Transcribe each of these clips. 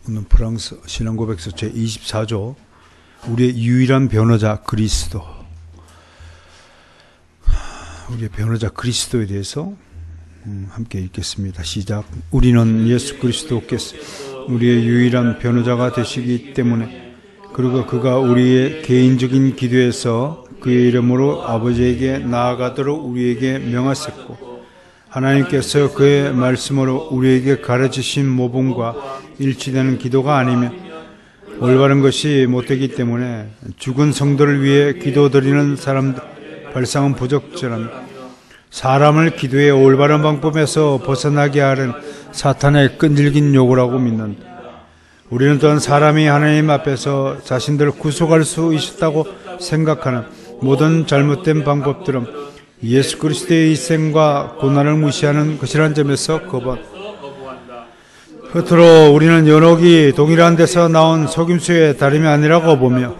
오늘 프랑스 신앙고백서 제24조 우리의 유일한 변호자 그리스도, 우리의 변호자 그리스도에 대해서 함께 읽겠습니다. 시작. 우리는 예수 그리스도께서 우리의 유일한 변호자가 되시기 때문에, 그리고 그가 우리의 개인적인 기도에서 그의 이름으로 아버지에게 나아가도록 우리에게 명하셨고, 하나님께서 그의 말씀으로 우리에게 가르치신 모범과 일치되는 기도가 아니면 올바른 것이 못되기 때문에 죽은 성도를 위해 기도드리는 사람들 발상은 부적절합니다. 사람을 기도의 올바른 방법에서 벗어나게 하는 사탄의 끈질긴 요구라고 믿는다. 우리는 또한 사람이 하나님 앞에서 자신들을 구속할 수 있었다고 생각하는 모든 잘못된 방법들은 예수 그리스도의 희생과 고난을 무시하는 것이라는 점에서 거부한다. 끝으로 우리는 연옥이 동일한 데서 나온 속임수의 다름이 아니라고 보며,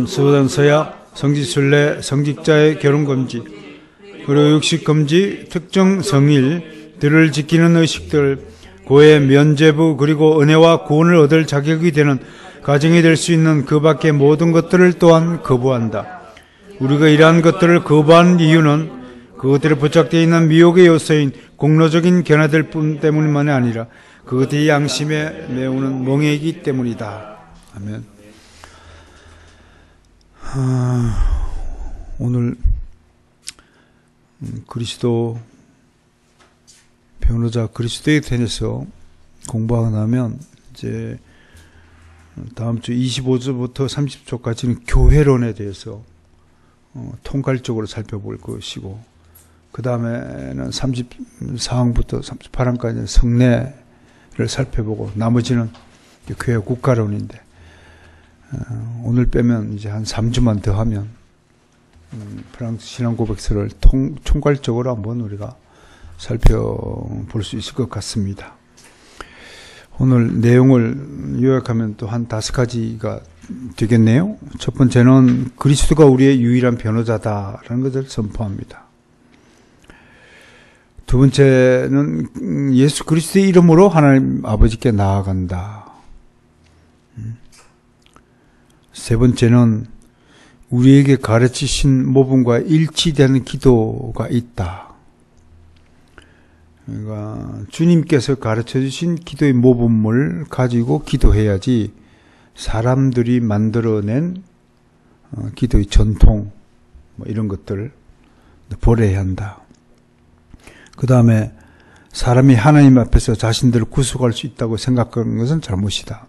서던 서약, 성지순례, 성직자의 결혼금지, 그리고 육식금지, 특정 성일들을 지키는 의식들, 고의 면죄부, 그리고 은혜와 구원을 얻을 자격이 되는 가정이 될 수 있는 그 밖의 모든 것들을 또한 거부한다. 우리가 이러한 것들을 거부한 이유는 그것들에 부착되어 있는 미혹의 요소인 공로적인 견해들 뿐 때문만이 아니라 그것들이 양심에 메우는 멍해이기 때문이다. 아멘. 오늘 그리스도 변호자 그리스도에 대해서 공부하고 나면 이제 다음 주 25조부터 30조까지는 교회론에 대해서 통괄적으로 살펴볼 것이고, 그 다음에는 34항부터 38항까지는 성례를 살펴보고, 나머지는 교회 국가론인데, 오늘 빼면 이제 한 3주만 더 하면 프랑스 신앙고백서를 총괄적으로 한번 우리가 살펴볼 수 있을 것 같습니다. 오늘 내용을 요약하면 또 한 5가지가 되겠네요. 첫 번째는 그리스도가 우리의 유일한 변호자다라는 것을 선포합니다. 두 번째는 예수 그리스도의 이름으로 하나님 아버지께 나아간다. 세 번째는 우리에게 가르치신 모범과 일치되는 기도가 있다. 그러니까 주님께서 가르쳐 주신 기도의 모범을 가지고 기도해야지 사람들이 만들어낸 기도의 전통 이런 것들을 버려야 한다. 그 다음에 사람이 하나님 앞에서 자신들을 구속할 수 있다고 생각하는 것은 잘못이다.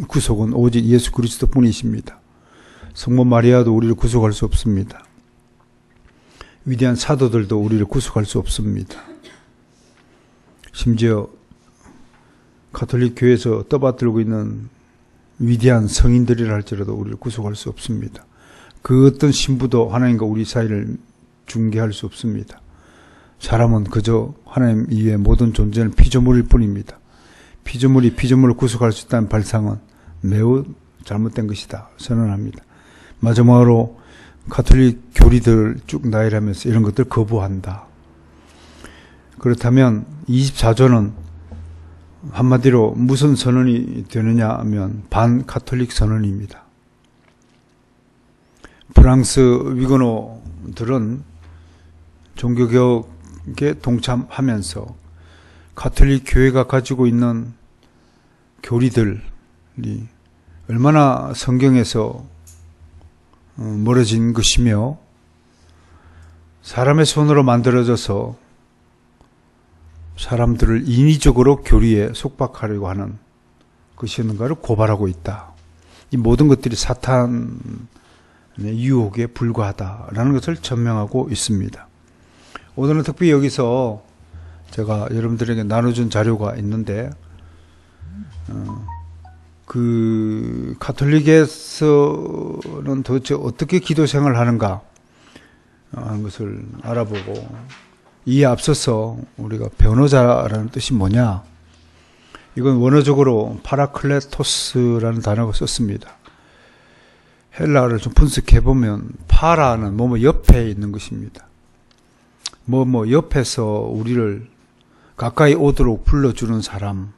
구속은 오직 예수 그리스도 뿐이십니다. 성모 마리아도 우리를 구속할 수 없습니다. 위대한 사도들도 우리를 구속할 수 없습니다. 심지어 가톨릭 교회에서 떠받들고 있는 위대한 성인들이라 할지라도 우리를 구속할 수 없습니다. 그 어떤 신부도 하나님과 우리 사이를 중개할 수 없습니다. 사람은 그저 하나님 이외의 모든 존재는 피조물일 뿐입니다. 피조물이 피조물을 구속할 수 있다는 발상은 매우 잘못된 것이다 선언합니다. 마지막으로 가톨릭 교리들 쭉 나열하면서 이런 것들 거부한다. 그렇다면 24조는 한마디로 무슨 선언이 되느냐 하면 반가톨릭 선언입니다. 프랑스 위건호들은 종교개혁에 동참하면서 가톨릭 교회가 가지고 있는 교리들이 얼마나 성경에서 멀어진 것이며 사람의 손으로 만들어져서 사람들을 인위적으로 교리에 속박하려고 하는 것이었는가를 고발하고 있다. 이 모든 것들이 사탄의 유혹에 불과하다라는 것을 전명하고 있습니다. 오늘은 특별히 여기서 제가 여러분들에게 나눠준 자료가 있는데, 그 가톨릭에서는 도대체 어떻게 기도 생활을 하는가 하는 것을 알아보고, 이에 앞서서 우리가 변호자라는 뜻이 뭐냐, 이건 원어적으로 파라클레토스라는 단어가 썼습니다. 헬라어를 좀 분석해보면 파라는 뭐뭐 옆에 있는 것입니다. 옆에서 우리를 가까이 오도록 불러주는 사람,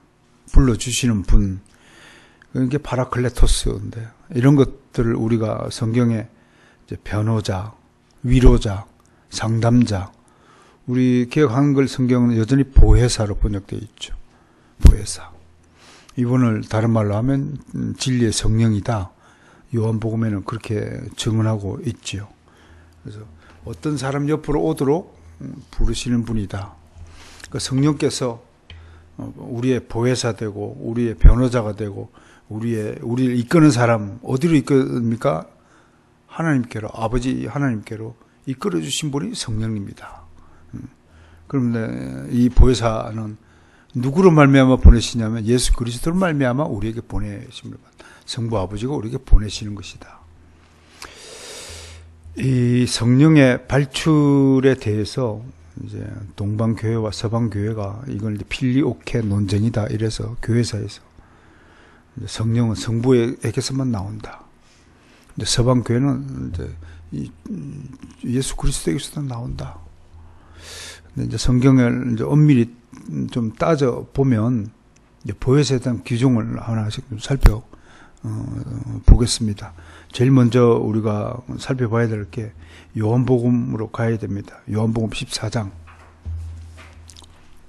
불러주시는 분, 이게 파라클레토스인데, 이런 것들을 우리가 성경에 이제 변호자, 위로자, 상담자, 우리 개역 한글 성경은 여전히 보혜사로 번역되어 있죠. 보혜사. 이분을 다른 말로 하면 진리의 성령이다. 요한복음에는 그렇게 증언하고 있지요. 그래서 어떤 사람 옆으로 오도록 부르시는 분이다. 그러니까 성령께서 우리의 보혜사 되고 우리의 변호자가 되고 우리를 이끄는 사람 어디로 이끌습니까? 하나님께로, 아버지 하나님께로 이끌어 주신 분이 성령입니다. 그런데 이 보혜사는 누구로 말미암아 보내시냐면 예수 그리스도로 말미암아 우리에게 보내심을 성부 아버지가 우리에게 보내시는 것이다. 이 성령의 발출에 대해서 이제 동방교회와 서방교회가 이걸 이제 필리오케 논쟁이다 이래서 교회사에서 성령은 성부에게서만 나온다. 근데 서방교회는 이제 예수 그리스도에게서도 나온다. 근데 이제 성경을 이제 엄밀히 좀 따져 보면 보혜사에 대한 규정을 하나씩 살펴보겠습니다. 제일 먼저 우리가 살펴봐야 될 게 요한복음으로 가야 됩니다. 요한복음 14장.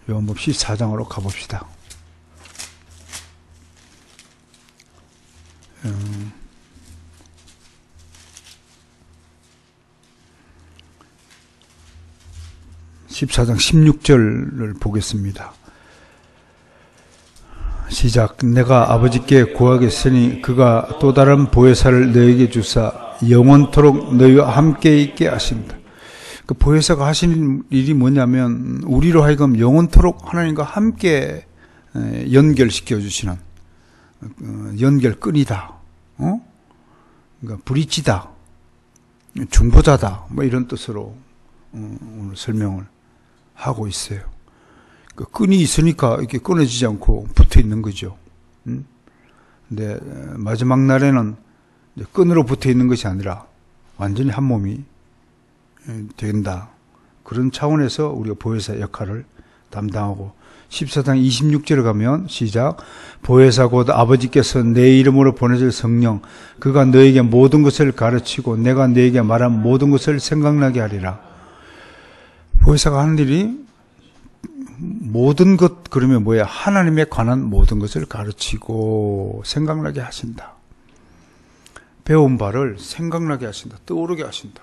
요한복음 14장으로 가봅시다. 음. 14장 16절을 보겠습니다. 시작. 내가 아버지께 구하겠으니 그가 또 다른 보혜사를 너에게 주사 영원토록 너희와 함께 있게 하신다. 그 보혜사가 하시는 일이 뭐냐면 우리로 하여금 영원토록 하나님과 함께 연결시켜 주시는 연결끈이다. 그러니까 브릿지다. 중보자다. 뭐 이런 뜻으로 오늘 설명을 하고 있어요. 그 끈이 있으니까 이렇게 끊어지지 않고 붙어 있는 거죠. 근데 마지막 날에는 끈으로 붙어 있는 것이 아니라 완전히 한 몸이 된다. 그런 차원에서 우리가 보혜사 역할을 담당하고 14장 26절에 가면 시작. 보혜사 곧 아버지께서 내 이름으로 보내실 성령 그가 너에게 모든 것을 가르치고 내가 너에게 말한 모든 것을 생각나게 하리라. 보혜사가 하는 일이 모든 것 그러면 뭐야? 하나님에 관한 모든 것을 가르치고 생각나게 하신다. 배운 바를 생각나게 하신다. 떠오르게 하신다.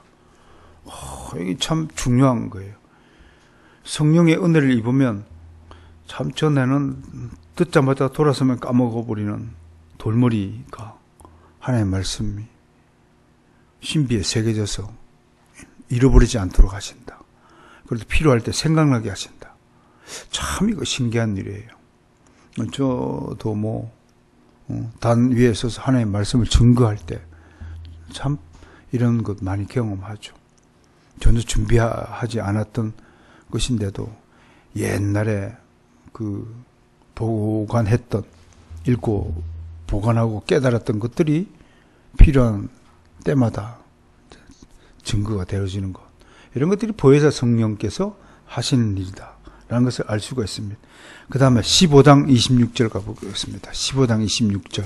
이게 참 중요한 거예요. 성령의 은혜를 입으면 참 전에는 듣자마자 돌아서면 까먹어버리는 돌머리가 하나님의 말씀이 신비에 새겨져서 잃어버리지 않도록 하신다. 그래도 필요할 때 생각나게 하신다. 참 이거 신기한 일이에요. 저도 단 위에 서서 하나님의 말씀을 증거할 때 참 이런 것 많이 경험하죠. 전혀 준비하지 않았던 것인데도 옛날에 그 보관했던 읽고 보관하고 깨달았던 것들이 필요한 때마다 증거가 되어지는 것. 이런 것들이 보혜사 성령께서 하시는 일이다 라는 것을 알 수가 있습니다. 그 다음에 15장 26절 가보겠습니다. 15장 26절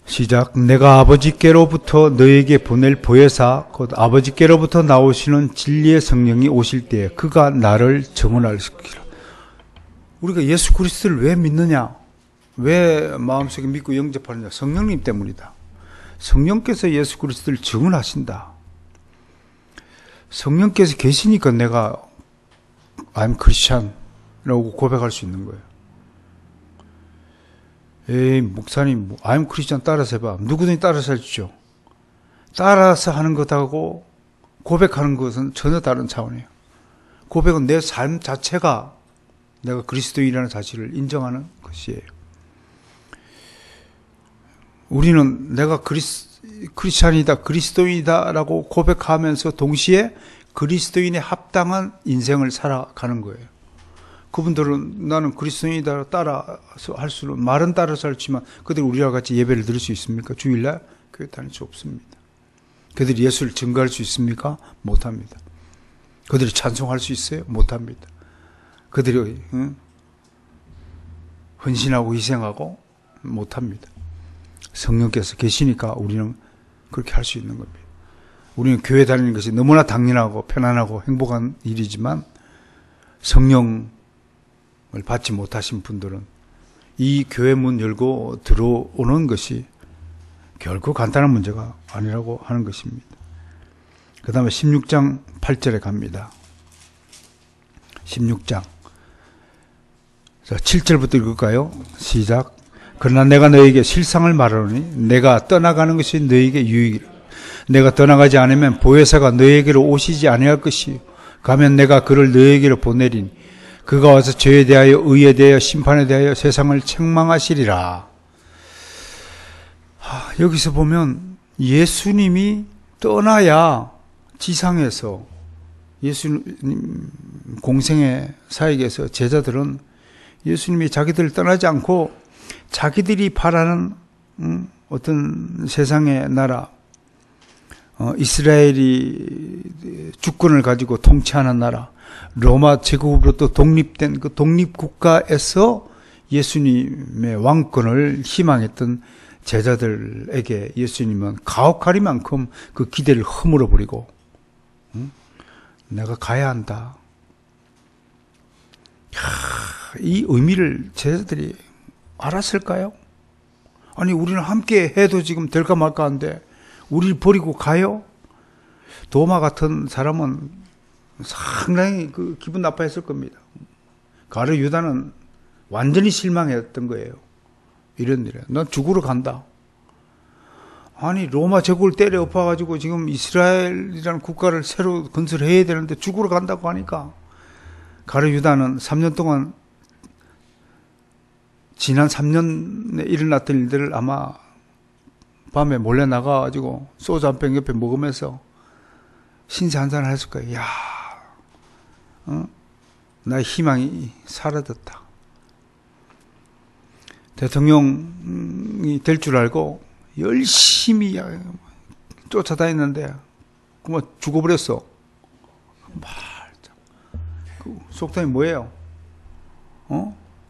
시작. 내가 아버지께로부터 너에게 보낼 보혜사 곧 아버지께로부터 나오시는 진리의 성령이 오실 때에 그가 나를 증언하리라. 우리가 예수 그리스도를 왜 믿느냐? 왜 마음속에 믿고 영접하느냐? 성령님 때문이다. 성령께서 예수 그리스도를 증언하신다. 성령께서 계시니까 내가 I'm Christian라고 고백할 수 있는 거예요. 에이 목사님 I'm Christian 따라서 해봐. 누구든지 따라서 해주죠. 따라서 하는 것하고 고백하는 것은 전혀 다른 차원이에요. 고백은 내 삶 자체가 내가 그리스도인이라는 사실을 인정하는 것이에요. 우리는 내가 크리스찬이다, 그리스도인이다라고 고백하면서 동시에 그리스도인에 합당한 인생을 살아가는 거예요. 그분들은 나는 그리스도인이다 따라서 할 수는 말은 따라서 할지만 그들이 우리와 같이 예배를 드릴 수 있습니까? 주일날 교회 다닐 수 없습니다. 그들이 예수를 증거할 수 있습니까? 못합니다. 그들이 찬송할 수 있어요? 못합니다. 그들이 헌신하고 희생하고 못합니다. 성령께서 계시니까 우리는 그렇게 할 수 있는 겁니다. 우리는 교회 다니는 것이 너무나 당연하고 편안하고 행복한 일이지만 성령을 받지 못하신 분들은 이 교회 문 열고 들어오는 것이 결코 간단한 문제가 아니라고 하는 것입니다. 그 다음에 16장 8절에 갑니다. 16장. 자, 7절부터 읽을까요? 시작. 그러나 내가 너에게 실상을 말하노니 내가 떠나가는 것이 너에게 유익이라. 내가 떠나가지 않으면 보혜사가 너에게로 오시지 아니할 것이요. 가면 내가 그를 너에게로 보내리니 그가 와서 죄에 대하여 의에 대하여 심판에 대하여 세상을 책망하시리라. 여기서 보면 예수님이 떠나야 지상에서 예수님 공생의 사역에서 제자들은 예수님이 자기들을 떠나지 않고 자기들이 바라는 어떤 세상의 나라, 이스라엘이 주권을 가지고 통치하는 나라, 로마 제국으로부터 독립된 그 독립국가에서 예수님의 왕권을 희망했던 제자들에게 예수님은 가혹하리만큼 그 기대를 허물어 버리고 내가 가야 한다. 이 의미를 제자들이 알았을까요? 아니 우리는 함께 해도 지금 될까 말까 한데 우리를 버리고 가요? 도마 같은 사람은 상당히 그 기분 나빠했을 겁니다. 가룟 유다는 완전히 실망했던 거예요. 이런 일에 난 죽으러 간다. 아니 로마 제국을 때려 엎어가지고 지금 이스라엘이라는 국가를 새로 건설해야 되는데 죽으러 간다고 하니까 가룟 유다는 3년 동안 지난 3년에 일어났던 일들을 아마 밤에 몰래 나가가지고 소주 한 병 옆에 먹으면서 신세 한잔을 했을 거예요. 야, 나의 희망이 사라졌다. 대통령이 될 줄 알고 열심히 쫓아다녔는데 그만 죽어버렸어. 그 속담이 뭐예요?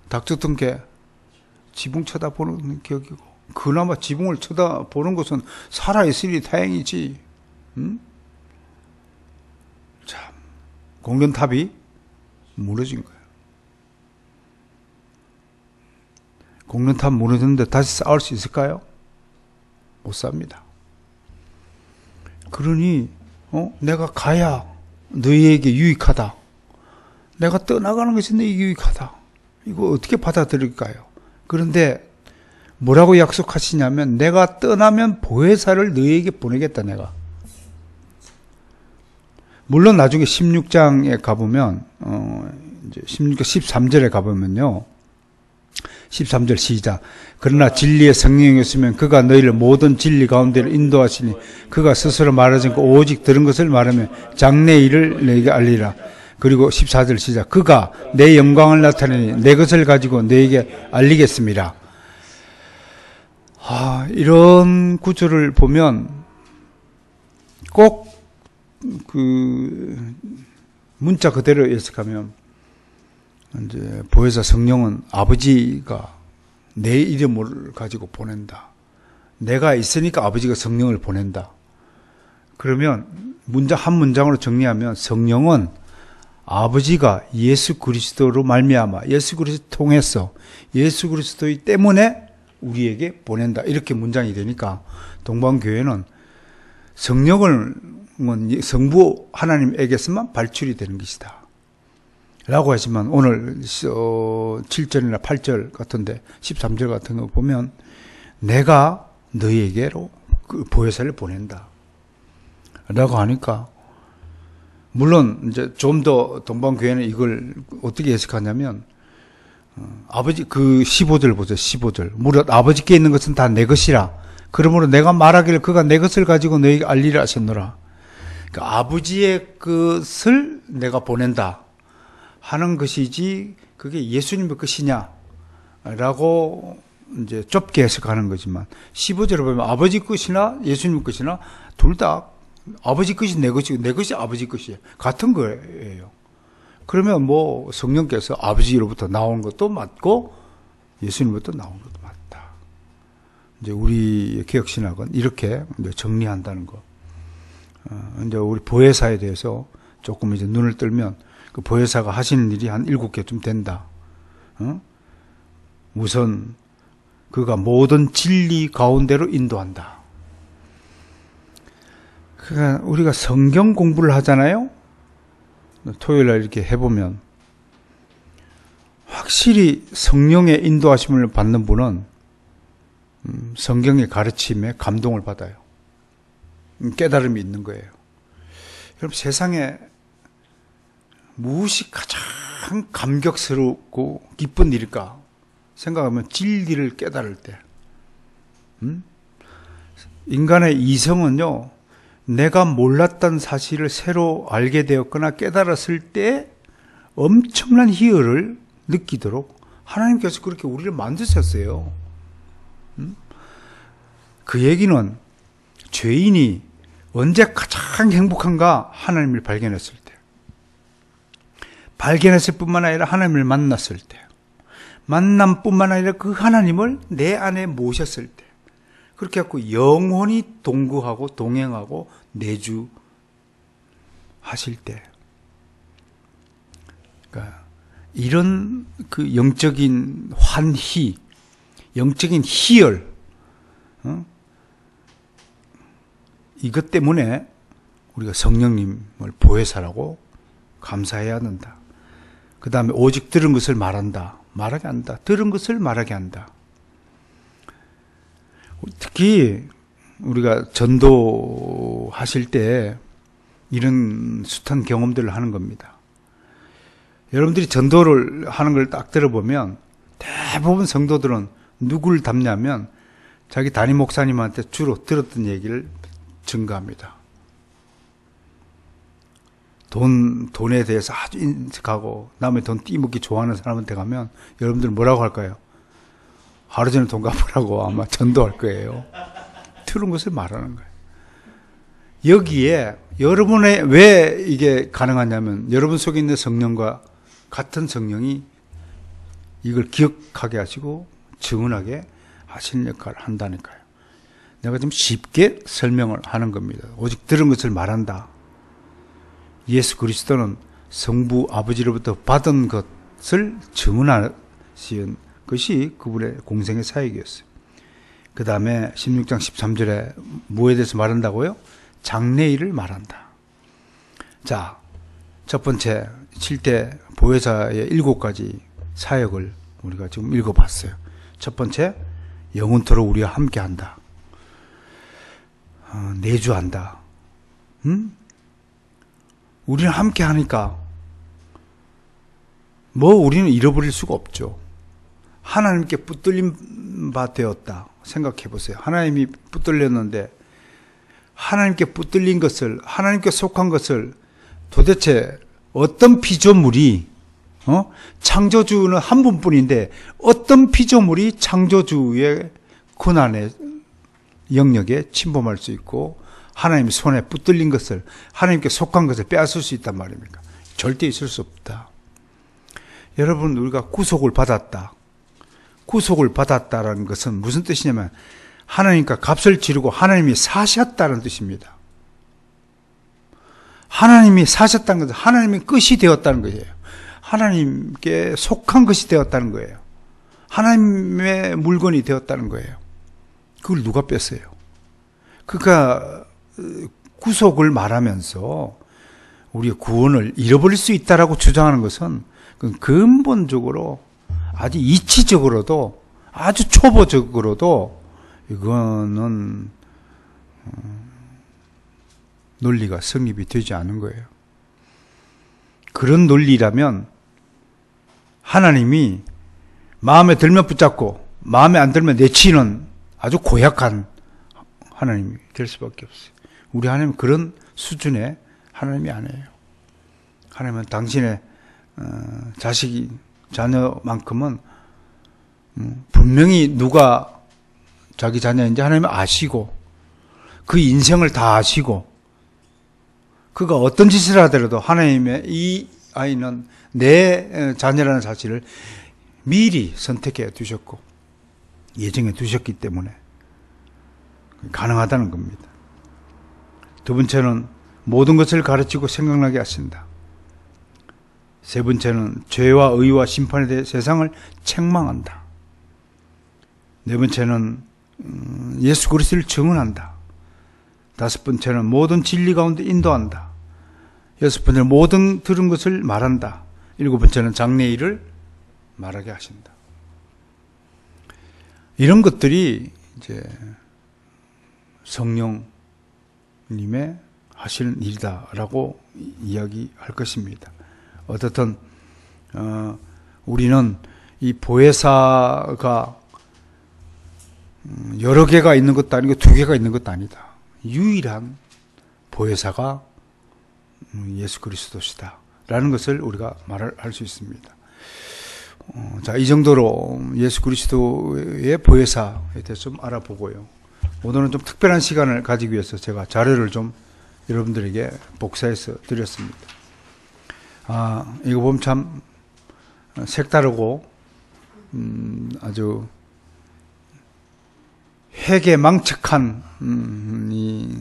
닥쳤던 게 지붕 쳐다보는 격이고 그나마 지붕을 쳐다보는 것은 살아있으니 다행이지. 참 공련탑이 무너진 거예요. 공련탑 무너졌는데 다시 싸울 수 있을까요? 못 삽니다. 그러니 내가 가야 너희에게 유익하다. 내가 떠나가는 것이 너희에게 유익하다. 이거 어떻게 받아들일까요? 그런데 뭐라고 약속하시냐면 내가 떠나면 보혜사를 너희에게 보내겠다 내가. 물론 나중에 16장에 가보면 이제 16장 13절에 가보면요. 13절 시작. 그러나 진리의 성령이었으면 그가 너희를 모든 진리 가운데로 인도하시니 그가 스스로 말하지 않고 오직 들은 것을 말하며 장래 일을 너희에게 알리라. 그리고 14절 시작. 그가 내 영광을 나타내니 내 것을 가지고 너희에게 알리겠습니다. 이런 구절을 보면 꼭 그 문자 그대로 해석하면 이제 보혜사 성령은 아버지가 내 이름을 가지고 보낸다. 내가 있으니까 아버지가 성령을 보낸다. 그러면 문장 한 문장으로 정리하면 성령은 아버지가 예수 그리스도로 말미암아 예수 그리스도 통해서 예수 그리스도 때문에 우리에게 보낸다. 이렇게 문장이 되니까 동방교회는 성령은 성부 하나님에게서만 발출이 되는 것이다. 라고 하지만 오늘 7절이나 8절 같은데 13절 같은 거 보면 내가 너희에게로 그 보혜사를 보낸다. 라고 하니까 물론 이제 좀 더 동방교회는 이걸 어떻게 해석하냐면 아버지 그 15절 보세요. 15절. 무릇 아버지께 있는 것은 다 내 것이라. 그러므로 내가 말하기를 그가 내 것을 가지고 너희에게 알리라 하셨노라. 그러니까 아버지의 것을 내가 보낸다 하는 것이지 그게 예수님의 것이냐 라고 이제 좁게 해석하는 거지만 15절에 보면 아버지 것이나 예수님 것이나 둘 다 아버지 것이 내 것이고 내 것이 아버지 것이에요. 같은 거예요. 그러면 뭐 성령께서 아버지로부터 나온 것도 맞고 예수님부터 나온 것도 맞다. 이제 우리 개혁신학은 이렇게 이제 정리한다는 거. 이제 우리 보혜사에 대해서 조금 이제 눈을 뜨면 그 보혜사가 하시는 일이 한 7개쯤 된다. 우선 그가 모든 진리 가운데로 인도한다. 그러니까 우리가 성경 공부를 하잖아요. 토요일날 이렇게 해보면 확실히 성령의 인도하심을 받는 분은 성경의 가르침에 감동을 받아요. 깨달음이 있는 거예요. 여러분, 세상에 무엇이 가장 감격스럽고 기쁜 일일까 생각하면 진리를 깨달을 때. 인간의 이성은요, 내가 몰랐던 사실을 새로 알게 되었거나 깨달았을 때 엄청난 희열을 느끼도록 하나님께서 그렇게 우리를 만드셨어요. 그 얘기는 죄인이 언제 가장 행복한가? 하나님을 발견했을 때. 발견했을 뿐만 아니라 하나님을 만났을 때. 만남뿐만 아니라 그 하나님을 내 안에 모셨을 때. 그렇게 해서 영원히 동거하고 동행하고 내주하실 때. 그러니까 이런 그 영적인 환희, 영적인 희열, 이것 때문에 우리가 성령님을 보혜사라고 감사해야 한다. 그 다음에 오직 들은 것을 말한다. 말하게 한다. 들은 것을 말하게 한다. 특히 우리가 전도하실 때 이런 숱한 경험들을 하는 겁니다. 여러분들이 전도를 하는 걸 딱 들어보면 대부분 성도들은 누구를 닮냐면 자기 담임 목사님한테 주로 들었던 얘기를 증가합니다. 돈에 대해서 아주 인색하고 남의 돈 띠먹기 좋아하는 사람한테 가면 여러분들 뭐라고 할까요? 하루 전에 돈 갚으라고 아마 전도할 거예요. 들은 것을 말하는 거예요. 여기에 여러분의 왜 이게 가능하냐면 여러분 속에 있는 성령과 같은 성령이 이걸 기억하게 하시고 증언하게 하시는 역할을 한다니까요. 내가 좀 쉽게 설명을 하는 겁니다. 오직 들은 것을 말한다. 예수 그리스도는 성부 아버지로부터 받은 것을 증언하신 것이 그분의 공생의 사역이었어요. 그 다음에 16장 13절에 뭐에 대해서 말한다고요? 장래일을 말한다. 자, 첫 번째 7대 보혜사의 7가지 사역을 우리가 지금 읽어봤어요. 첫 번째, 영원토록 우리와 함께한다. 내주한다. 우리는 함께하니까 뭐 우리는 잃어버릴 수가 없죠. 하나님께 붙들린 바 되었다. 생각해 보세요. 하나님이 붙들렸는데 하나님께 붙들린 것을, 하나님께 속한 것을 도대체 어떤 피조물이, 창조주는 한 분뿐인데 어떤 피조물이 창조주의 권한의 영역에 침범할 수 있고 하나님 손에 붙들린 것을, 하나님께 속한 것을 빼앗을 수 있단 말입니까? 절대 있을 수 없다. 여러분, 우리가 구속을 받았다. 구속을 받았다라는 것은 무슨 뜻이냐면 하나님과 값을 치르고 하나님이 사셨다는 뜻입니다. 하나님이 사셨다는 것은 하나님의 끝이 되었다는 것이에요. 하나님께 속한 것이 되었다는 거예요. 하나님의 물건이 되었다는 거예요. 그걸 누가 뺐어요? 그러니까 구속을 말하면서 우리의 구원을 잃어버릴 수 있다라고 주장하는 것은 근본적으로 아주 이치적으로도 아주 초보적으로도 이거는 논리가 성립이 되지 않은 거예요. 그런 논리라면 하나님이 마음에 들면 붙잡고 마음에 안 들면 내치는 아주 고약한 하나님이 될 수밖에 없어요. 우리 하나님은 그런 수준의 하나님이 아니에요. 하나님은 당신의 자녀만큼은 분명히 누가 자기 자녀인지 하나님은 아시고 그 인생을 다 아시고 그가 어떤 짓을 하더라도 하나님의 이 아이는 내 자녀라는 사실을 미리 선택해 두셨고 예정해 두셨기 때문에 가능하다는 겁니다. 두 번째는 모든 것을 가르치고 생각나게 하신다. 세 번째는 죄와 의와 심판에 대해 세상을 책망한다. 네 번째는 예수 그리스도를 증언한다. 다섯 번째는 모든 진리 가운데 인도한다. 여섯 번째는 모든 들은 것을 말한다. 일곱 번째는 장래일을 말하게 하신다. 이런 것들이 이제 성령님의 하시는 일이다라고 이야기할 것입니다. 어떻든 우리는 이 보혜사가 여러 개가 있는 것도 아니고 두 개가 있는 것도 아니다. 유일한 보혜사가 예수 그리스도시다 라는 것을 우리가 말할 수 있습니다. 자, 이 정도로 예수 그리스도의 보혜사에 대해서 좀 알아보고요. 오늘은 좀 특별한 시간을 가지기 위해서 제가 자료를 좀 여러분들에게 복사해서 드렸습니다. 이거 보면 참 색다르고 아주 회개망측한 이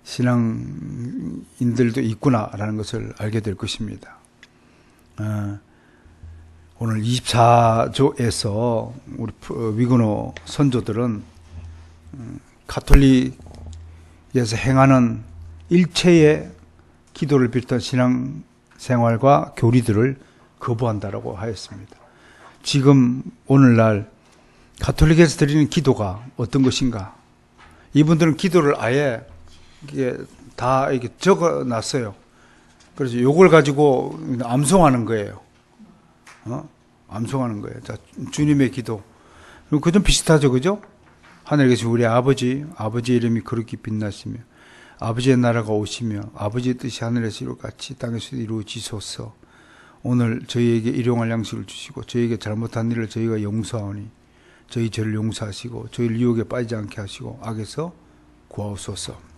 신앙인들도 있구나라는 것을 알게 될 것입니다. 오늘 24조에서 우리 위그노 선조들은 가톨릭에서 행하는 일체의 기도를 비롯한 신앙생활과 교리들을 거부한다라고 하였습니다. 지금 오늘날 가톨릭에서 드리는 기도가 어떤 것인가? 이분들은 기도를 아예 이게 다 이렇게 적어놨어요. 그래서 요걸 가지고 암송하는 거예요. 암송하는 거예요. 자, 주님의 기도. 그 좀 비슷하죠, 그죠? 하늘에 계신 우리 아버지, 아버지의 이름이 거룩히 빛나시며, 아버지의 나라가 오시며, 아버지의 뜻이 하늘에서 이루 같이 땅에서 이루어지소서. 오늘 저희에게 일용할 양식을 주시고, 저희에게 잘못한 일을 저희가 용서하오니, 저희 죄를 용서하시고, 저희를 유혹에 빠지지 않게 하시고, 악에서 구하옵소서.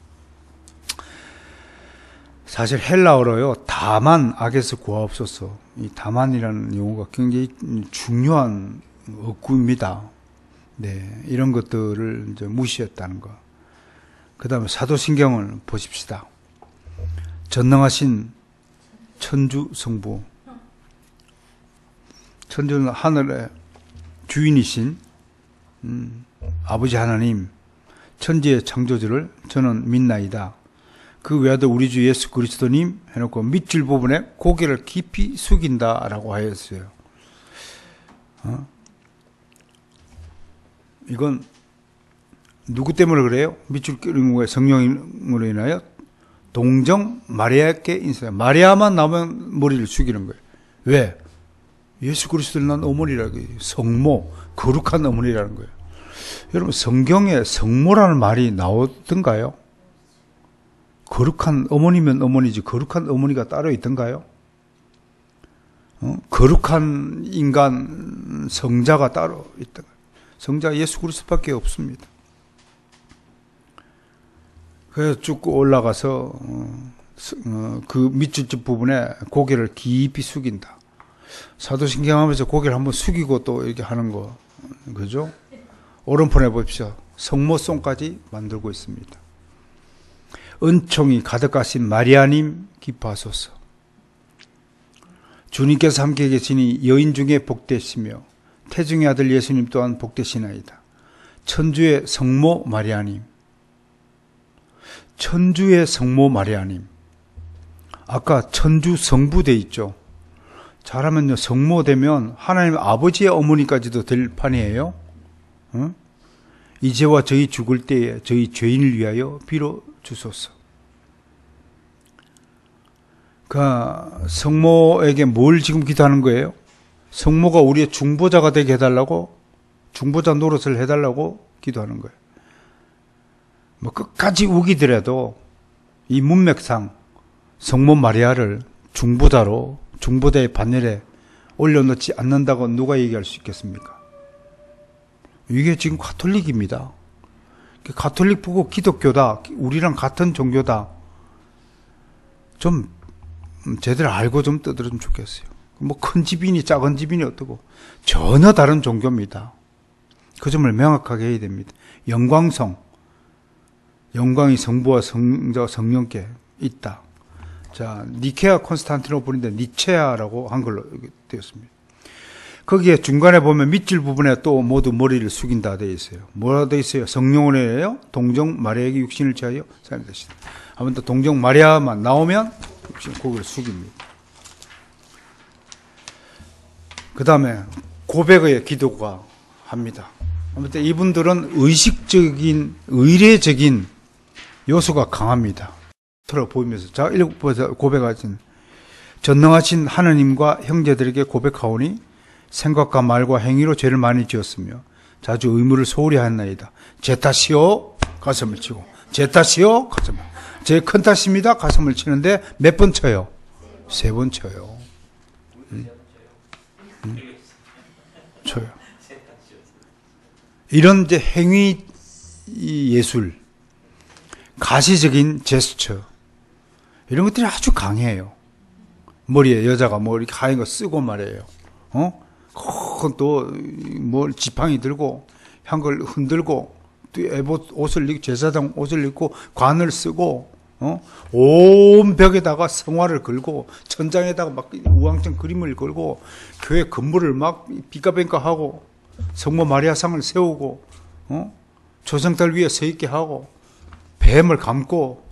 사실 헬라어로요, 다만 악에서 구하옵소서. 이 다만이라는 용어가 굉장히 중요한 어구입니다. 네, 이런 것들을 이제 무시했다는 거. 그 다음에 사도신경을 보십시다. 전능하신 천주 성부. 천주는 하늘의 주인이신 아버지 하나님, 천지의 창조주를 저는 믿나이다. 그 외아들 우리 주 예수 그리스도님 해놓고 밑줄 부분에 고개를 깊이 숙인다라고 하였어요. 이건 누구 때문에 그래요? 밑줄 끄는 거에 성령으로 인하여 동정 마리아께 인사해요. 마리아만 나오면 머리를 숙이는 거예요. 왜? 예수 그리스도를 낳은 어머니라고 해요. 성모, 거룩한 어머니라는 거예요. 여러분 성경에 성모라는 말이 나오던가요? 거룩한 어머니면 어머니지 거룩한 어머니가 따로 있던가요? 거룩한 인간 성자가 따로 있던가요? 성자가 예수 그리스도밖에 없습니다. 그래서 쭉 올라가서 그 밑줄집 부분에 고개를 깊이 숙인다. 사도신경 하면서 고개를 한번 숙이고 또 이렇게 하는 거, 그죠? 오른편에 보십시오. 성모송까지 만들고 있습니다. 은총이 가득하신 마리아님 기뻐하소서. 주님께서 함께 계시니 여인 중에 복되시며 태중의 아들 예수님 또한 복되시나이다. 천주의 성모 마리아님. 천주의 성모 마리아님. 아까 천주 성부 돼 있죠. 잘하면요 성모 되면 하나님 아버지의 어머니까지도 될 판이에요. 이제와 저희 죽을 때에 저희 죄인을 위하여 빌어 주소서. 그 성모에게 뭘 지금 기도하는 거예요? 성모가 우리의 중보자가 되게 해달라고, 중보자 노릇을 해달라고 기도하는 거예요. 뭐 끝까지 우기더라도 이 문맥상 성모 마리아를 중보자로 중보자의 반열에 올려놓지 않는다고 누가 얘기할 수 있겠습니까? 이게 지금 가톨릭입니다. 가톨릭 보고 기독교다, 우리랑 같은 종교다, 좀 제대로 알고 좀 떠들었으면 좋겠어요. 뭐 큰 집이니 작은 집이니 어떠고 전혀 다른 종교입니다. 그 점을 명확하게 해야 됩니다. 영광성, 영광이 성부와 성자, 성령께 있다. 자, 니케아 콘스탄티노플인데 니체아라고 한글로 되었습니다. 거기에 중간에 보면 밑줄 부분에 또 모두 머리를 숙인다 되어 있어요. 뭐라 되어 있어요? 성령원에요. 동정 마리아에게 육신을 취하여 사람이 되시다. 아무튼 동정 마리아만 나오면 육신 고개를 숙입니다. 그 다음에 고백의 기도가 합니다. 아무튼 이분들은 의식적인, 의례적인 요소가 강합니다. 보이면서 자, 읽어보세요. 고백하신 전능하신 하느님과 형제들에게 고백하오니 생각과 말과 행위로 죄를 많이 지었으며 자주 의무를 소홀히 하였나이다. 제 탓이요 가슴을 치고 제 탓이요 가슴을 제 큰 탓입니다. 가슴을 치는데 몇 번 쳐요? 3번 쳐요. 쳐요. 이런 이제 행위 예술, 가시적인 제스처 이런 것들이 아주 강해요. 머리에 여자가 뭐 이렇게 하얀 거 쓰고 말이에요. 큰 또 뭐 지팡이 들고 향걸 흔들고 또 옷을 입고 제사장 옷을 입고 관을 쓰고 온 벽에다가 성화를 걸고 천장에다가 막 우왕청 그림을 걸고 교회 건물을 막 비까뱅까 하고 성모 마리아상을 세우고 조성달 위에 서 있게 하고 뱀을 감고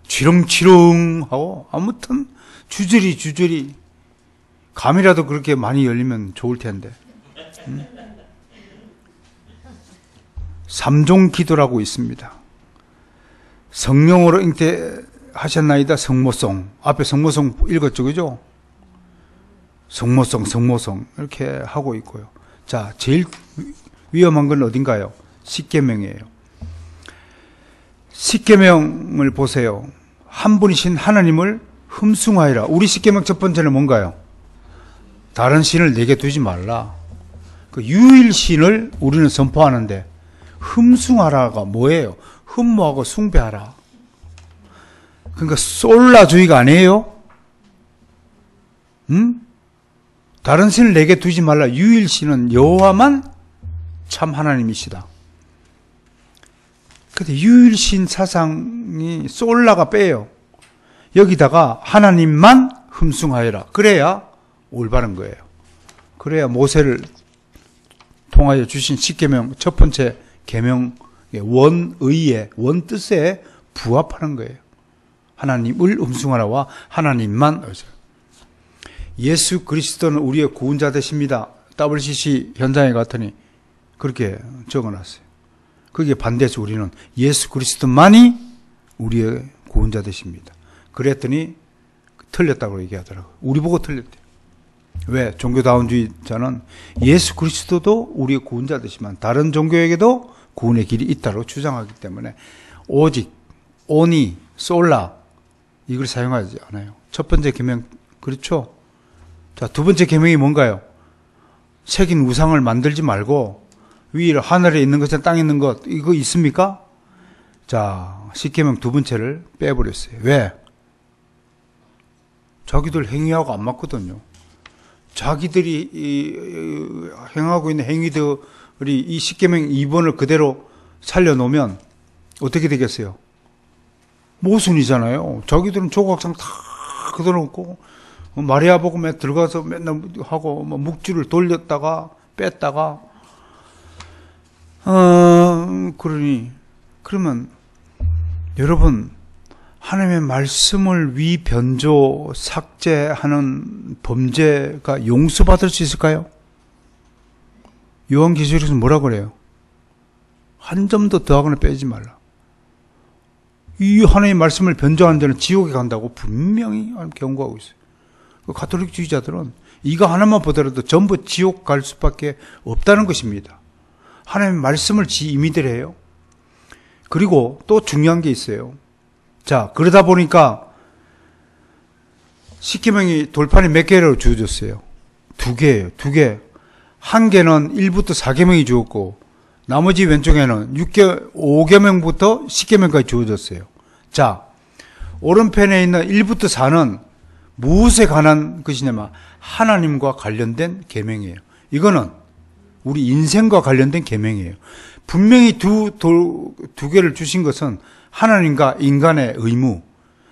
지렁지렁 하고 아무튼 주저리 감이라도 그렇게 많이 열리면 좋을 텐데. 삼종 기도라고 있습니다. 성령으로 잉태하셨나이다. 성모성. 앞에 성모성 읽었죠, 그죠? 성모성 이렇게 하고 있고요. 자, 제일 위험한 건 어딘가요? 십계명이에요. 십계명을 보세요. 한 분이신 하나님을 흠숭하여라. 우리 십계명 첫 번째는 뭔가요? 다른 신을 내게 두지 말라. 그 유일신을 우리는 선포하는데 흠숭하라가 뭐예요? 흠모하고 숭배하라. 그러니까 솔라주의가 아니에요? 다른 신을 내게 두지 말라. 유일신은 여호와만 참 하나님이시다. 근데 유일신 사상이 솔라가 빼요. 여기다가 하나님만 흠숭하여라. 그래야 올바른 거예요. 그래야 모세를 통하여 주신 십계명 첫 번째 계명의 원의에 원뜻에 부합하는 거예요. 하나님을 흠숭하라와 하나님만. 예수 그리스도는 우리의 구원자 되십니다. WCC 현장에 갔더니 그렇게 적어놨어요. 거기에 반대해서 우리는 예수 그리스도만이 우리의 구원자 되십니다. 그랬더니 틀렸다고 얘기하더라고요. 우리 보고 틀렸대요. 왜? 종교다운주의자는 예수 그리스도도 우리의 구원자 되시지만 다른 종교에게도 구원의 길이 있다고 주장하기 때문에 오직, 오니, 솔라 이걸 사용하지 않아요. 첫 번째 계명 그렇죠? 자, 두 번째 계명이 뭔가요? 새긴 우상을 만들지 말고 위에 하늘에 있는 것이나 땅에 있는 것 이거 있습니까? 자, 십계명 두 번째를 빼버렸어요. 왜? 자기들 행위하고 안 맞거든요. 자기들이 행하고 있는 행위들이 이 십계명 2번을 그대로 살려놓으면 어떻게 되겠어요? 모순이잖아요. 자기들은 조각상 다 그대로 놓고 마리아 복음에 들어가서 맨날 하고 묵주를 돌렸다가 뺐다가 그러면 여러분 하나님의 말씀을 위변조 삭제하는 범죄가 용서받을 수 있을까요? 요한계시록에서 뭐라 그래요? 한 점도 더하거나 빼지 말라. 이 하나님의 말씀을 변조하는 데는 지옥에 간다고 분명히 경고하고 있어요. 가톨릭주의자들은 이거 하나만 보더라도 전부 지옥 갈 수밖에 없다는 것입니다. 하나님의 말씀을 지 임의대로 해요. 그리고 또 중요한 게 있어요. 자, 그러다 보니까 십계명이 돌판이 몇 개로 주어졌어요? 2개예요. 2개. 한 개는 1부터 4계명이 주었고 나머지 왼쪽에는 5계명부터 10계명까지 주어졌어요. 자, 오른편에 있는 1부터 4는 무엇에 관한 것이냐면 하나님과 관련된 계명이에요. 이거는 우리 인생과 관련된 계명이에요. 분명히 두 개를 주신 것은 하나님과 인간의 의무,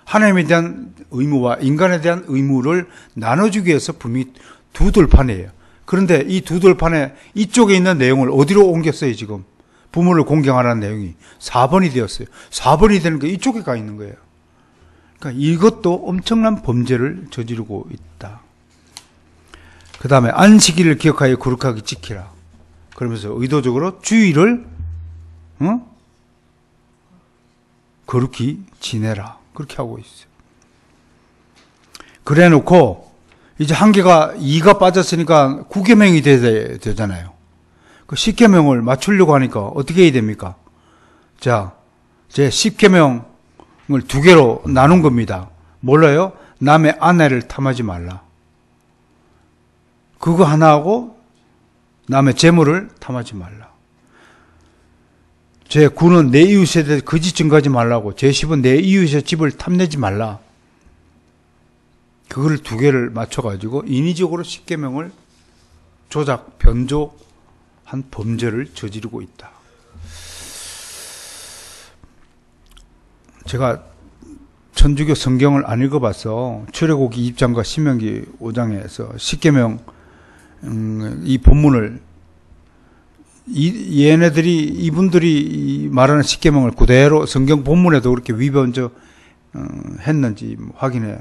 하나님에 대한 의무와 인간에 대한 의무를 나눠주기 위해서 분명히 두 돌판이에요. 그런데 이 두 돌판에 이쪽에 있는 내용을 어디로 옮겼어요, 지금? 부모를 공경하라는 내용이 4번이 되었어요. 4번이 되는 게 이쪽에 가 있는 거예요. 그러니까 이것도 엄청난 범죄를 저지르고 있다. 그 다음에 안식일을 기억하여 거룩하게 지키라. 그러면서 의도적으로 주의를 거룩히 지내라. 그렇게 하고 있어요. 그래 놓고 이제 한계가 2가 빠졌으니까 9계명이 되잖아요. 그 10계명을 맞추려고 하니까 어떻게 해야 됩니까? 자, 제 10계명을 2개로 나눈 겁니다. 몰라요? 남의 아내를 탐하지 말라. 그거 하나하고 남의 재물을 탐하지 말라. 제 9는 내 이웃에 대해 거짓 증거하지 말라고. 제 10은 내 이웃의 집을 탐내지 말라. 그거를 2개를 맞춰가지고 인위적으로 10계명을 조작, 변조한 범죄를 저지르고 있다. 제가 천주교 성경을 안 읽어봐서 출애굽기 20장과 신명기 5장에서 10계명 이 본문을 얘네들이 이분들이 말하는 10계명을 그대로 성경 본문에도 그렇게 위변조 했는지 확인해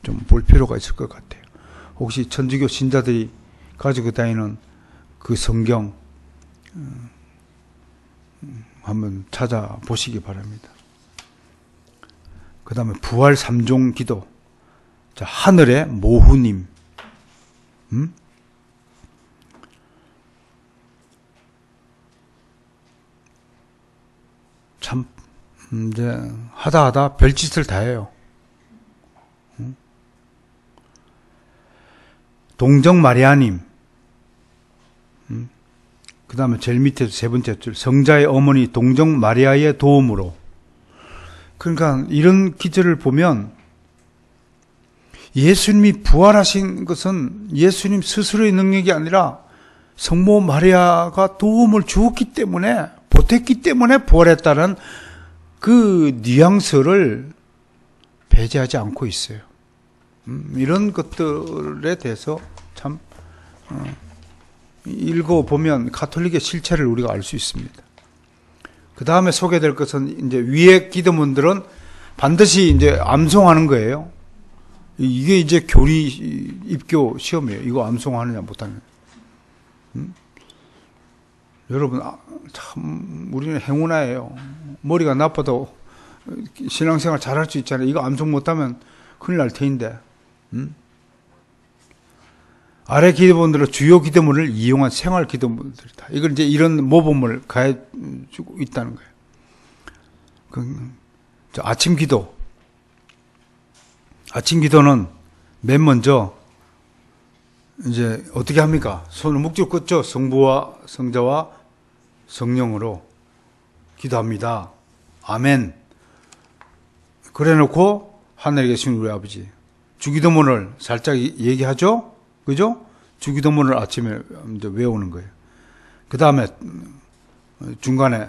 좀 볼 필요가 있을 것 같아요. 혹시 천주교 신자들이 가지고 다니는 그 성경 한번 찾아보시기 바랍니다. 그 다음에 부활 3종 기도. 자, 하늘의 모후님. 참, 이제, 하다 별짓을 다 해요. 동정 마리아님. 그 다음에 제일 밑에 세 번째 줄. 성자의 어머니 동정 마리아의 도움으로. 그러니까 이런 기절을 보면 예수님이 부활하신 것은 예수님 스스로의 능력이 아니라 성모 마리아가 도움을 주었기 때문에, 보탰기 때문에 부활했다는 그 뉘앙스를 배제하지 않고 있어요. 이런 것들에 대해서 참 읽어보면 가톨릭의 실체를 우리가 알 수 있습니다. 그 다음에 소개될 것은 이제 위에 기도문들은 반드시 이제 암송하는 거예요. 이게 이제 교리 입교 시험이에요. 이거 암송하느냐 못하느냐. 여러분, 참 우리는 행운아예요. 머리가 나빠도 신앙생활 잘할 수 있잖아요. 이거 암송 못하면 큰일 날 테인데. 아래 기도문들은 주요 기도문을 이용한 생활 기도문들이다. 이걸 이제 이런 모범을 가해주고 있다는 거예요. 아침 기도. 아침 기도는 맨 먼저 이제 어떻게 합니까? 손을 묵지로 꽂죠. 성부와 성자와 성령으로 기도합니다. 아멘. 그래 놓고 하늘에 계신 우리 아버지. 주기도문을 살짝 얘기하죠? 그죠? 주기도문을 아침에 이제 외우는 거예요. 그 다음에 중간에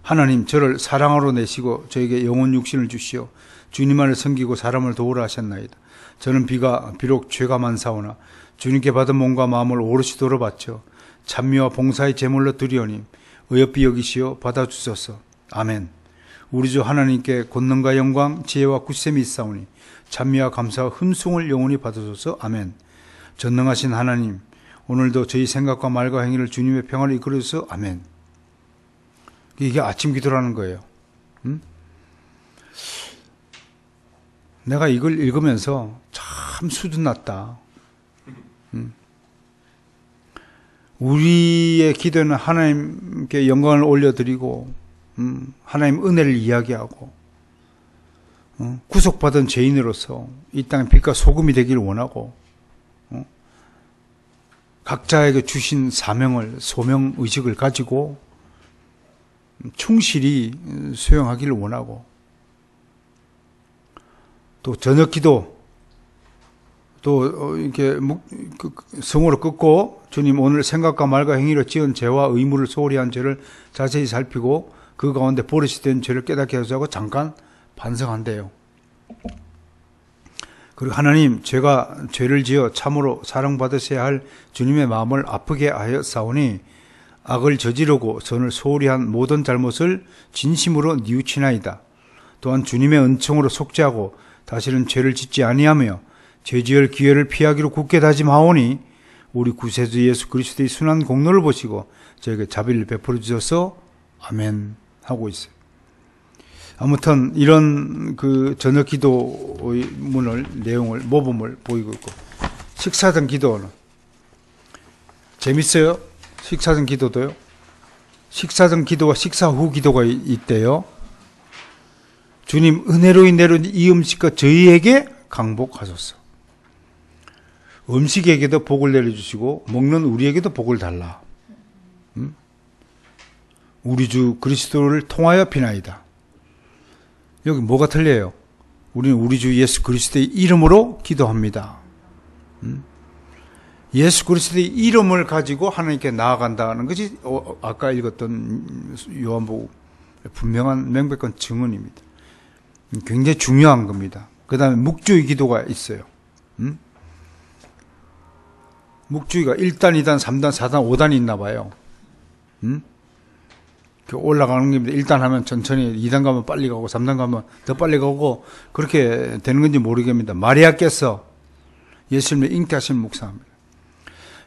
하나님 저를 사랑으로 내시고 저에게 영혼 육신을 주시오. 주님만을 섬기고 사람을 도우라 하셨나이다. 저는 비록 죄가 많사오나 주님께 받은 몸과 마음을 오롯이 돌아바쳐 찬미와 봉사의 제물로 드리오니 의협비 여기시오 받아주소서. 아멘. 우리 주 하나님께 권능과 영광 지혜와 굳셈이 있사오니 찬미와 감사와 흠숭을 영원히 받으소서. 아멘. 전능하신 하나님, 오늘도 저희 생각과 말과 행위를 주님의 평화를 이끌어주소서. 아멘. 이게 아침 기도라는 거예요. 내가 이걸 읽으면서 참 수준 낮다. 우리의 기도는 하나님께 영광을 올려드리고 하나님 은혜를 이야기하고 구속받은 죄인으로서 이 땅의 빛과 소금이 되기를 원하고 각자에게 주신 사명을 소명 의식을 가지고 충실히 수행하기를 원하고 또 저녁 기도, 또 이렇게 성으로 끊고 주님 오늘 생각과 말과 행위로 지은 죄와 의무를 소홀히 한 죄를 자세히 살피고 그 가운데 버릇이 된 죄를 깨닫게 하시고 잠깐 반성한대요. 그리고 하나님, 제가 죄를 지어 참으로 사랑받으셔야 할 주님의 마음을 아프게 하였사오니 악을 저지르고 선을 소홀히 한 모든 잘못을 진심으로 뉘우치나이다. 또한 주님의 은총으로 속죄하고 다시는 죄를 짓지 아니하며 죄지을 기회를 피하기로 굳게 다짐하오니 우리 구세주 예수 그리스도의 순한 공로를 보시고 저에게 자비를 베풀어 주셔서 아멘 하고 있어요. 아무튼 이런 그 저녁 기도의 내용을 모범을 보이고 있고, 식사 전 기도는 재밌어요. 식사 전 기도도요. 식사 전 기도와 식사 후 기도가 있대요. 주님 은혜로 내려온 이 음식과 저희에게 강복하소서. 음식에게도 복을 내려주시고 먹는 우리에게도 복을 달라. 우리 주 그리스도를 통하여 비나이다. 여기 뭐가 틀려요? 우리는 우리 주 예수 그리스도의 이름으로 기도합니다. 예수 그리스도의 이름을 가지고 하나님께 나아간다는 것이 아까 읽었던 요한복음 분명한 명백한 증언입니다. 굉장히 중요한 겁니다. 그 다음에 묵주의 기도가 있어요. 묵주의가 1단, 2단, 3단, 4단, 5단이 있나 봐요. 올라가는 겁니다. 1단 하면 천천히, 2단 가면 빨리 가고, 3단 가면 더 빨리 가고, 그렇게 되는 건지 모르겠습니다. 마리아께서 예수님을 잉태하신 묵상합니다.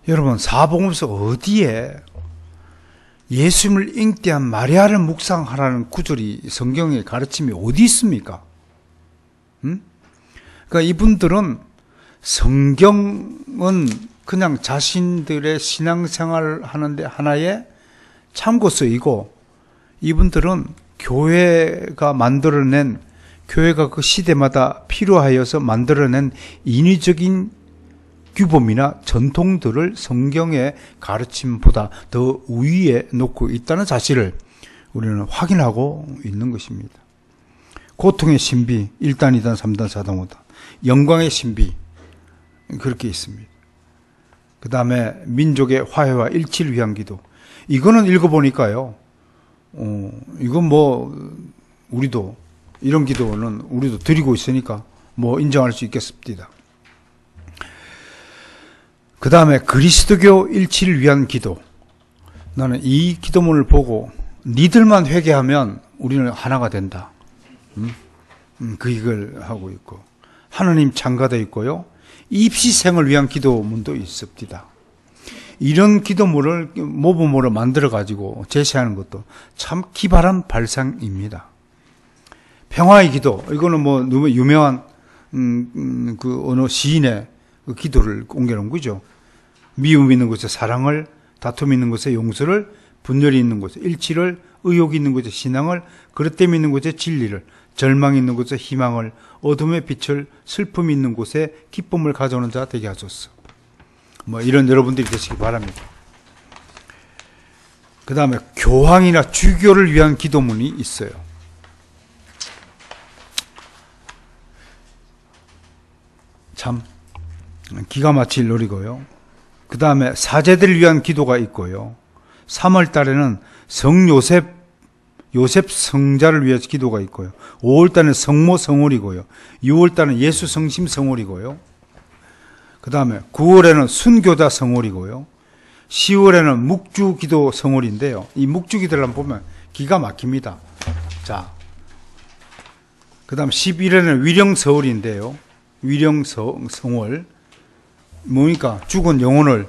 여러분, 사복음서 어디에 예수님을 잉태한 마리아를 묵상하라는 구절이 성경의 가르침이 어디 있습니까? 그러니까 이분들은 성경은 그냥 자신들의 신앙생활을 하는데 하나의 참고서이고, 이분들은 교회가 만들어낸, 교회가 그 시대마다 필요하여서 만들어낸 인위적인 규범이나 전통들을 성경의 가르침보다 더 위에 놓고 있다는 사실을 우리는 확인하고 있는 것입니다. 고통의 신비, 1단, 2단, 3단, 4단, 5단. 영광의 신비, 그렇게 있습니다. 그 다음에 민족의 화해와 일치를 위한 기도. 이거는 읽어보니까요, 이건 우리도, 이런 기도는 우리도 드리고 있으니까 인정할 수 있겠습니다. 그 다음에 그리스도교 일치를 위한 기도. 나는 이 기도문을 보고 니들만 회개하면 우리는 하나가 된다. 그 이걸 하고 있고, 하나님 창가도 있고요. 입시생을 위한 기도문도 있습니다. 이런 기도문을 모범으로 만들어 가지고 제시하는 것도 참 기발한 발상입니다. 평화의 기도, 이거는 너무 유명한 그 어느 시인의 그 기도를 옮겨놓은 거죠. 미움 있는 곳에 사랑을, 다툼 있는 곳에 용서를, 분열이 있는 곳에 일치를, 의욕이 있는 곳에 신앙을, 그릇됨이 있는 곳에 진리를, 절망이 있는 곳에 희망을, 어둠의 빛을, 슬픔이 있는 곳에 기쁨을 가져오는 자 되게 하소서. 이런 여러분들이 되시기 바랍니다. 그 다음에 교황이나 주교를 위한 기도문이 있어요. 참 기가 막힐 노리고요. 그 다음에 사제들을 위한 기도가 있고요. 3월 달에는 요셉 성자를 위해서 기도가 있고요. 5월 달에는 성모 성월이고요. 6월 달에는 예수 성심 성월이고요. 그 다음에 9월에는 순교자 성월이고요. 10월에는 묵주 기도 성월인데요. 이 묵주 기도를 한번 보면 기가 막힙니다. 자, 그 다음 11월에는 위령 서월인데요. 위령 성월. 뭡니까? 죽은 영혼을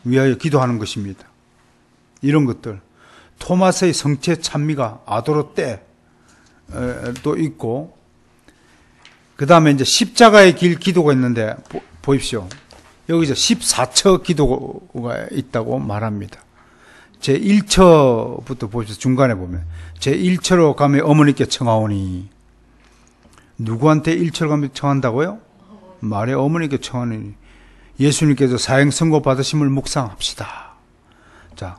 위하여 기도하는 것입니다. 이런 것들. 토마스의 성체 찬미가 아도로 때도 있고, 그 다음에 이제 십자가의 길 기도가 있는데, 보십시오. 여기서 14처 기도가 있다고 말합니다. 제 1처부터 보십시오. 중간에 보면. 제 1처로 가면 어머니께 청하오니. 누구한테 1처로 가면 청한다고요? 말에 어머니께 청하니. 예수님께서 사형 선고 받으심을 묵상합시다. 자,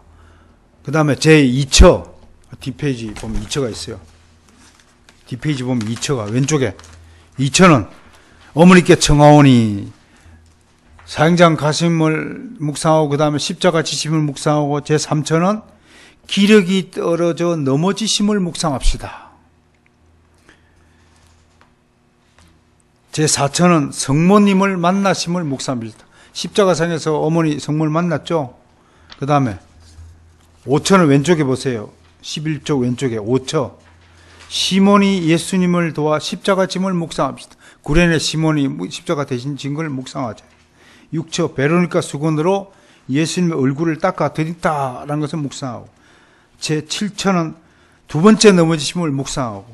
그 다음에 제 2처, 뒷페이지 보면 2처가 있어요. 뒷페이지 보면 2처가 왼쪽에 2,000원 어머니께 청하오니 사형장 가심을 묵상하고 그 다음에 십자가 지심을 묵상하고 제 3,000원 기력이 떨어져 넘어지심을 묵상합시다. 제 4,000원 성모님을 만나심을 묵상합니다. 십자가상에서 어머니 성모를 만났죠. 그 다음에 5,000원 왼쪽에 보세요. 11쪽 왼쪽에 5천 시몬이 예수님을 도와 십자가 짐을 묵상합시다. 구레네 시몬이 십자가 대신 진 걸 묵상하죠. 6초 베로니카 수건으로 예수님의 얼굴을 닦아 드린다라는 것을 묵상하고 제 7천은 두 번째 넘어지심을 묵상하고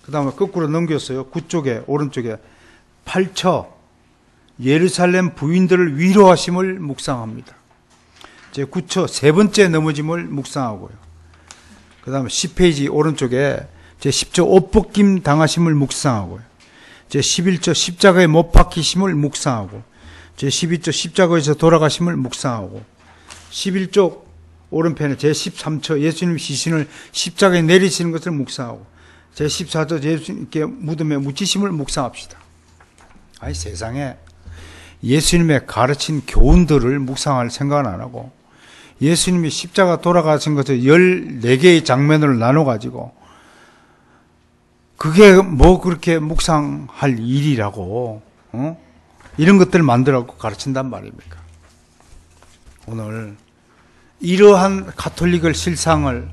그 다음에 거꾸로 넘겼어요. 9쪽에 오른쪽에 8처 예루살렘 부인들을 위로하심을 묵상합니다. 제 9처 세 번째 넘어짐을 묵상하고요. 그 다음에 10페이지 오른쪽에 제 10조 옷벗김 당하심을 묵상하고요. 제 11조 십자가에 못 박히심을 묵상하고 제 12조 십자가에서 돌아가심을 묵상하고 11조 오른편에 제 13조 예수님 시신을 십자가에 내리시는 것을 묵상하고 제 14조 예수님께 무덤에 묻히심을 묵상합시다. 아니 세상에 예수님의 가르친 교훈들을 묵상할 생각은 안 하고 예수님이 십자가 돌아가신 것을 14개의 장면으로 나눠가지고 그게 뭐 그렇게 묵상할 일이라고 이런 것들을 만들어갖고 가르친단 말입니까? 오늘 이러한 가톨릭을 실상을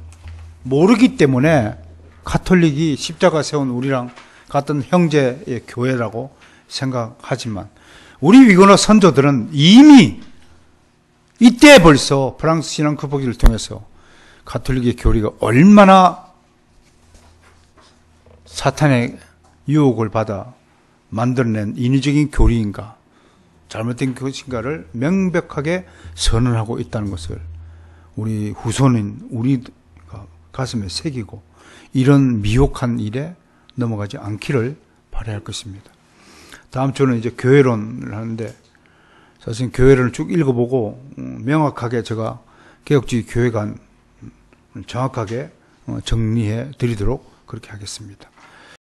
모르기 때문에 가톨릭이 십자가 세운 우리랑 같은 형제의 교회라고 생각하지만 우리 위건화 선조들은 이미 이때 벌써 프랑스 신앙 극복기를 통해서 가톨릭의 교리가 얼마나 사탄의 유혹을 받아 만들어낸 인위적인 교리인가 잘못된 것인가를 명백하게 선언하고 있다는 것을 우리 후손인 우리가 가슴에 새기고 이런 미혹한 일에 넘어가지 않기를 바라야 할 것입니다. 다음 주는 이제 교회론을 하는데 사실 교회론을 쭉 읽어보고 명확하게 제가 개혁주의 교회관 정확하게 정리해 드리도록 그렇게 하겠습니다.